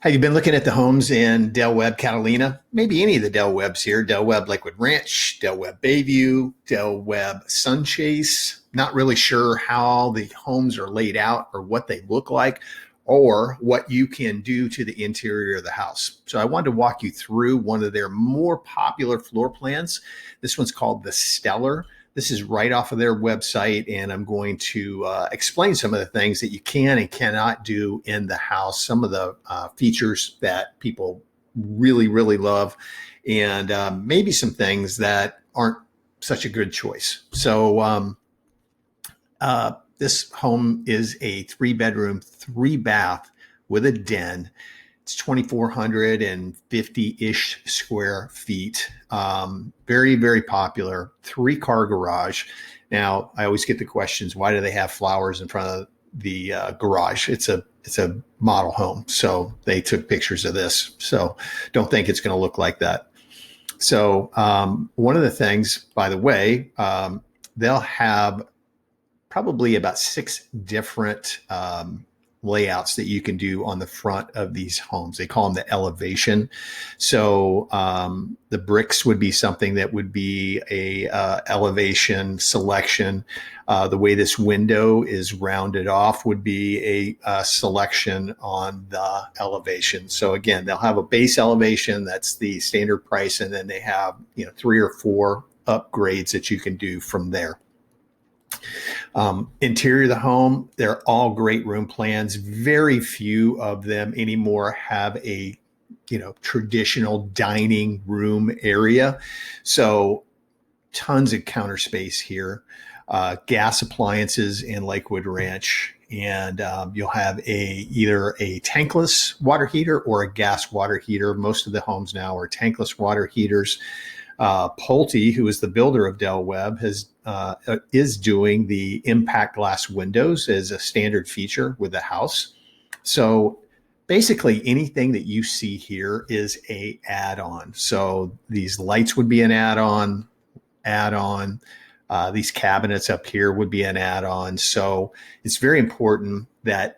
Have you been looking at the homes in Webb Catalina? Maybe any of the Webbs here, Webb Lakewood Ranch, Webb Bayview, Webb Sunchase. Not really sure how the homes are laid out or what they look like or what you can do to the interior of the house. So I wanted to walk you through one of their more popular floor plans. This one's called the Stellar. This is right off of their website, and I'm going to explain some of the things that you can and cannot do in the house, some of the features that people really, really love, and maybe some things that aren't such a good choice. So this home is a 3-bedroom, 3-bath with a den. It's 2,450-ish square feet. Very, very popular. 3-car garage. Now, I always get the questions, why do they have flowers in front of the garage? It's a model home. So they took pictures of this. So don't think it's going to look like that. So one of the things, by the way, they'll have probably about 6 different layouts that you can do on the front of these homes. They call them the elevation. So the bricks would be something that would be a elevation selection. The way this window is rounded off would be a selection on the elevation. So again, they'll have a base elevation, that's the standard price, and then they have 3 or 4 upgrades that you can do from there. Interior of the home, they're all great room plans. Very few of them anymore have a traditional dining room area. So tons of counter space here. Gas appliances in Lakewood Ranch, and you'll have either a tankless water heater or a gas water heater. Most of the homes now are tankless water heaters. Pulte, who is the builder of Webb, is doing the impact glass windows as a standard feature with the house. So basically anything that you see here is a add-on. So these lights would be an add-on. These cabinets up here would be an add-on. So it's very important that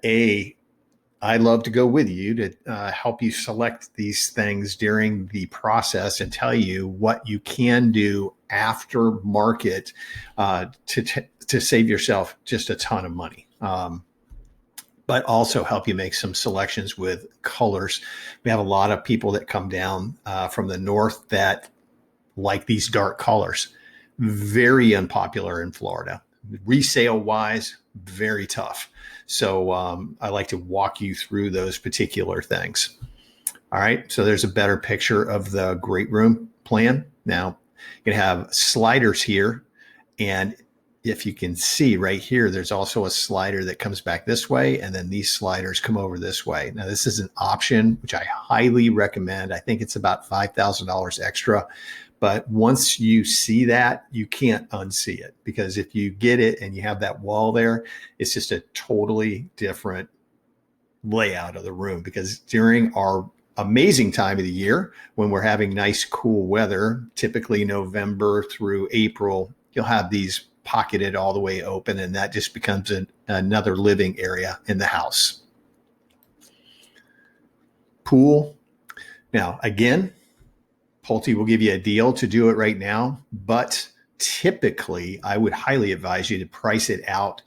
I love to go with you to help you select these things during the process and tell you what you can do after market to save yourself just a ton of money. But also help you make some selections with colors. We have a lot of people that come down from the north that like these dark colors. Very unpopular in Florida. Resale wise, very tough. So I like to walk you through those particular things. All right. So there's a better picture of the great room plan. Now you can have sliders here. And if you can see right here, there's also a slider that comes back this way. And then these sliders come over this way. Now this is an option, which I highly recommend. I think it's about $5,000 extra. But once you see that, you can't unsee it, because if you get it and you have that wall there, it's just a totally different layout of the room. Because during our amazing time of the year, when we're having nice, cool weather, typically November through April, you'll have these pocketed all the way open, and that just becomes another living area in the house. Pool. Now, again, Pulte will give you a deal to do it right now, but typically I would highly advise you to price it out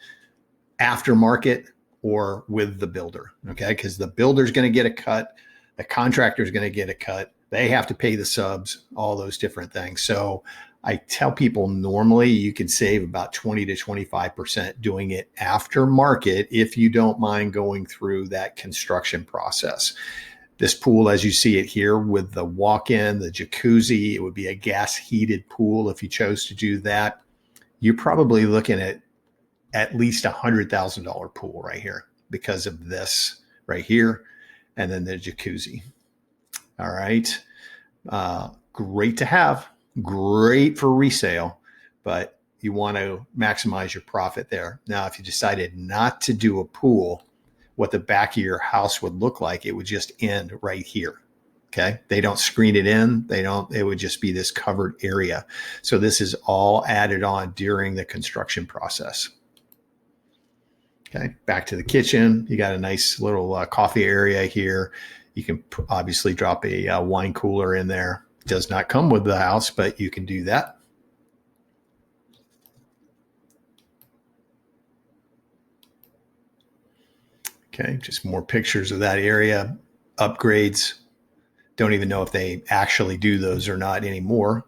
after market or with the builder, okay? Because the builder's going to get a cut, the contractor's going to get a cut, they have to pay the subs, all those different things. So I tell people normally you can save about 20 to 25% doing it after market if you don't mind going through that construction process. This pool, as you see it here with the walk-in, the jacuzzi, it would be a gas heated pool if you chose to do that. You're probably looking at least $100,000 pool right here because of this right here. And then the jacuzzi. All right. Great to have, great for resale, but you want to maximize your profit there. Now, if you decided not to do a pool, what the back of your house would look like, it would just end right here. Okay. They don't screen it in. It would just be this covered area. So this is all added on during the construction process. Okay. Back to the kitchen. You got a nice little coffee area here. You can obviously drop a wine cooler in there. It does not come with the house, but you can do that. Okay, just more pictures of that area. Upgrades. Don't even know if they actually do those or not anymore.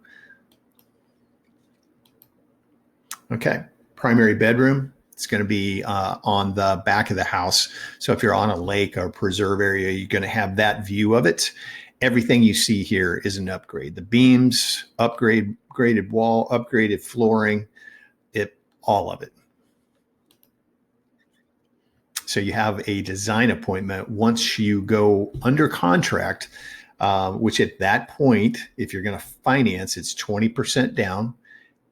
Okay, primary bedroom. It's going to be on the back of the house. So if you're on a lake or preserve area, you're going to have that view of it. Everything you see here is an upgrade. The beams, upgraded wall, upgraded flooring, all of it. So you have a design appointment once you go under contract, which at that point, if you're going to finance, it's 20% down.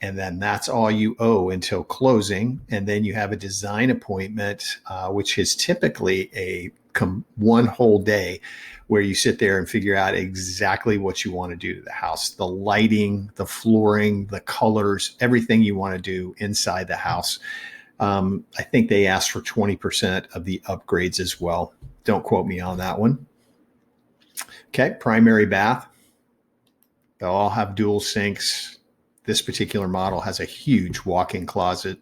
And then that's all you owe until closing. And then you have a design appointment, which is typically one whole day where you sit there and figure out exactly what you want to do to the house, the lighting, the flooring, the colors, everything you want to do inside the house. I think they asked for 20% of the upgrades as well. Don't quote me on that one. Okay, primary bath. They'll all have dual sinks. This particular model has a huge walk-in closet.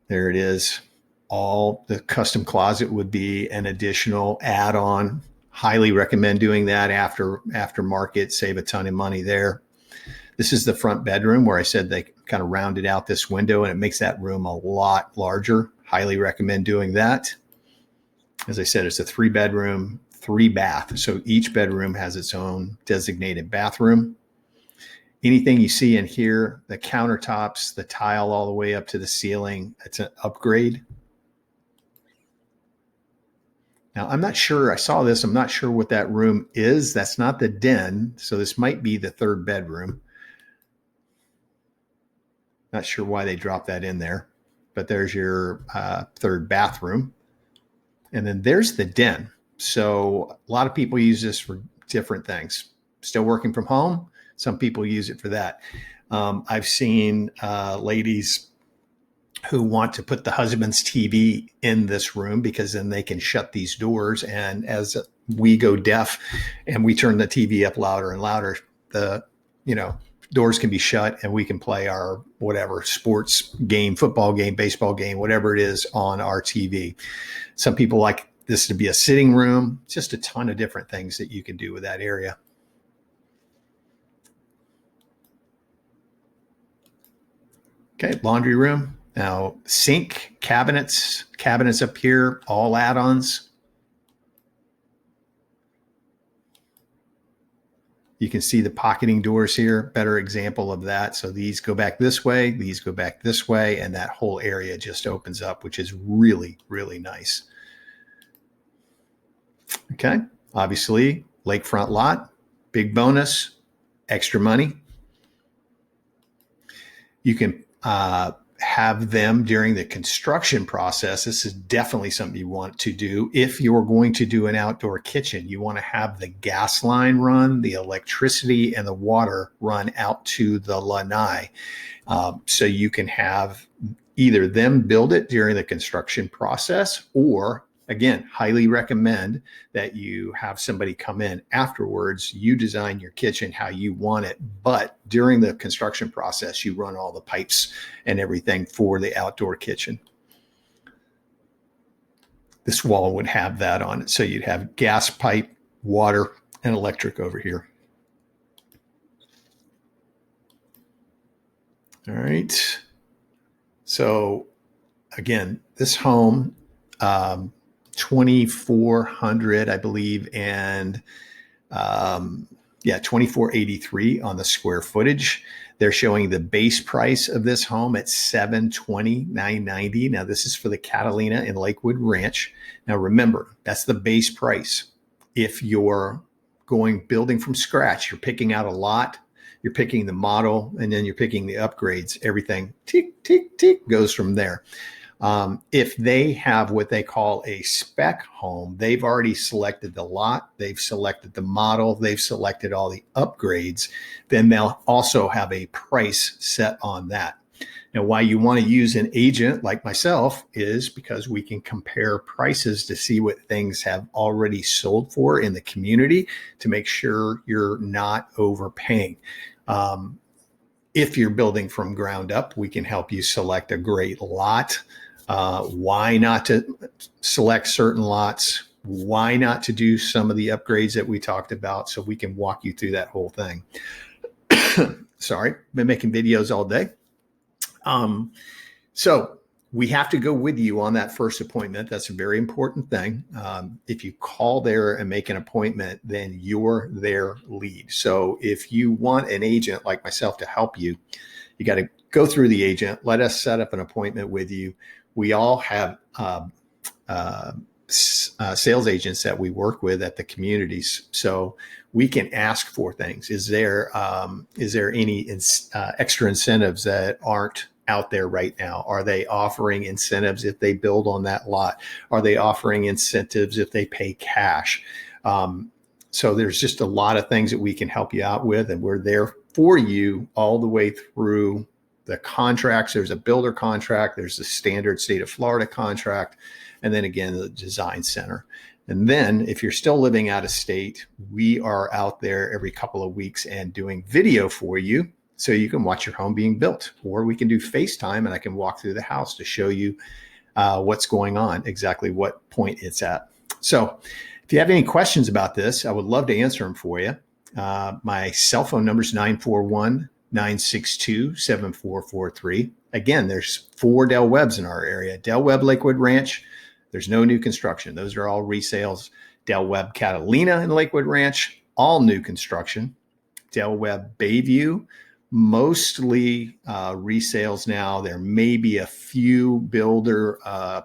There it is. All the custom closet would be an additional add-on. Highly recommend doing that after market. Save a ton of money there. This is the front bedroom where I said they kind of rounded out this window and it makes that room a lot larger. Highly recommend doing that. As I said, it's a 3-bedroom, 3-bath. So each bedroom has its own designated bathroom. Anything you see in here, the countertops, the tile all the way up to the ceiling, it's an upgrade. Now, I'm not sure, I saw this, I'm not sure what that room is. That's not the den, so this might be the 3rd bedroom. Not sure why they dropped that in there, but there's your 3rd bathroom. And then there's the den. So a lot of people use this for different things. Still working from home, some people use it for that. I've seen ladies who want to put the husband's TV in this room because then they can shut these doors. And as we go deaf and we turn the TV up louder and louder, the doors can be shut and we can play our whatever sports game, football game, baseball game, whatever it is on our TV. Some people like this to be a sitting room. Just a ton of different things that you can do with that area. Okay, laundry room. Now, sink, cabinets up here, all add-ons. You can see the pocketing doors here, better example of that. So these go back this way, these go back this way, and that whole area just opens up, which is really, really nice. Okay, obviously, lakefront lot, big bonus, extra money. You can have them during the construction process. This is definitely something you want to do. If you're going to do an outdoor kitchen, you want to have the gas line run, the electricity and the water run out to the lanai. So you can have either them build it during the construction process, or again, highly recommend that you have somebody come in afterwards. You design your kitchen how you want it, but during the construction process, you run all the pipes and everything for the outdoor kitchen. This wall would have that on it. So you'd have gas pipe, water, and electric over here. All right. So again, this home, 2,400, I believe, and 2,483 on the square footage. They're showing the base price of this home at $729.90. Now, this is for the Catalina in Lakewood Ranch. Now, remember, that's the base price. If you're building from scratch, you're picking out a lot, you're picking the model, and then you're picking the upgrades. Everything tick, tick, tick goes from there. If they have what they call a spec home, they've already selected the lot, they've selected the model, they've selected all the upgrades, then they'll also have a price set on that. Now, why you want to use an agent like myself is because we can compare prices to see what things have already sold for in the community to make sure you're not overpaying. If you're building from ground up, we can help you select a great lot. Why not to select certain lots? Why not to do some of the upgrades that we talked about? So we can walk you through that whole thing. Sorry, been making videos all day. So we have to go with you on that first appointment. That's a very important thing. If you call there and make an appointment, then you're their lead. So if you want an agent like myself to help you, you got to go through the agent. Let us set up an appointment with you. We all have sales agents that we work with at the communities, so we can ask for things. Is there any extra incentives that aren't out there right now? Are they offering incentives if they build on that lot? Are they offering incentives if they pay cash? So there's just a lot of things that we can help you out with, and we're there for you all the way through the contracts. There's a builder contract, there's the standard state of Florida contract, and then again, the design center. And then if you're still living out of state, we are out there every couple of weeks and doing video for you so you can watch your home being built, or we can do FaceTime and I can walk through the house to show you what's going on, exactly what point it's at. So if you have any questions about this, I would love to answer them for you. My cell phone number is 941-962-7443. Again, there's 4 Del Webbs in our area. Del Webb Lakewood Ranch, there's no new construction. Those are all resales. Del Webb Catalina in Lakewood Ranch, all new construction. Del Webb Bayview, mostly resales now. There may be a few builder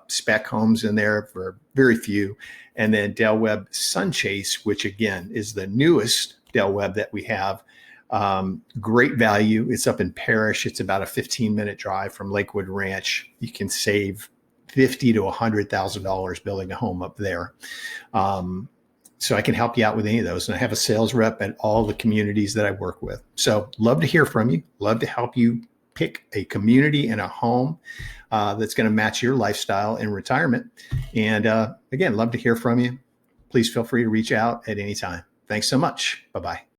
spec homes in there, for very few. And then Del Webb Sunchase, which again is the newest Del Webb that we have. Great value. It's up in Parrish. It's about a 15-minute drive from Lakewood Ranch. You can save $50,000 to $100,000 building a home up there. So I can help you out with any of those. And I have a sales rep at all the communities that I work with. So love to hear from you. Love to help you pick a community and a home that's going to match your lifestyle in retirement. And again, love to hear from you. Please feel free to reach out at any time. Thanks so much. Bye-bye.